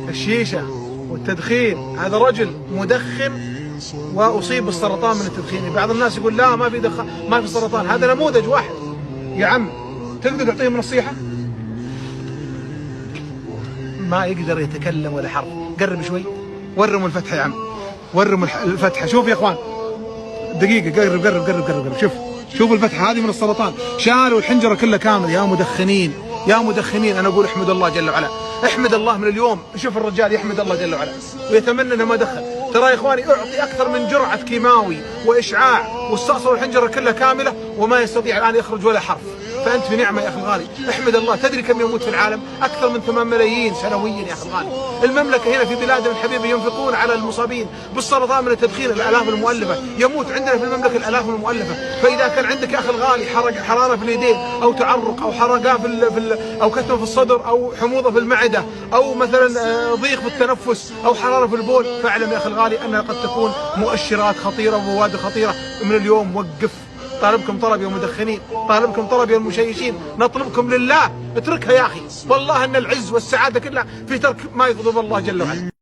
الشيشة والتدخين. هذا رجل مدخن وأصيب بالسرطان من التدخين. بعض الناس يقول لا ما في سرطان. هذا نموذج واحد يا عم. تقدر تعطيهم نصيحة؟ ما يقدر يتكلم ولا حرف. قرب شوي، ورم الفتحة يا عم، ورم الفتحة. شوف يا اخوان، دقيقة، قرب قرب قرب قرب قرب. شوف الفتحة هذه من السرطان. شالوا الحنجرة كلها كامل. يا مدخنين يا مدخنين، أنا أقول احمد الله جل وعلا، احمد الله من اليوم. شوف الرجال يحمد الله جل وعلا ويتمنى انه ما دخن. ترى يا اخواني اعطي اكثر من جرعة كيماوي واشعاع واستأصلوا الحنجرة كلها كاملة وما يستطيع الان يخرج ولا حرف. فانت في نعمة يا اخي الغالي، احمد الله. تدري كم يموت في العالم؟ اكثر من 8 ملايين سنويا يا اخي الغالي. المملكة هنا في بلادنا الحبيبة ينفقون على المصابين بالسرطان من التدخين الالاف المؤلفة. يموت عندنا في المملكة الالاف المؤلفة. فاذا كان عندك يا اخي الغالي حرارة في اليدين او تعرق او حرقان او كتمة في الصدر او حموضة في المعدة او مثلا ضيق في التنفس او حرارة في البول، فاعلم يا اخي الغالي انها قد تكون مؤشرات خطيرة وبوادر خطيرة. من اليوم وقف. طالبكم طلب يا مدخنين، طالبكم طلب يا المشيشين، نطلبكم لله اتركها يا اخي. والله ان العز والسعادة كلها في ترك ما يغضب الله جل وعلا.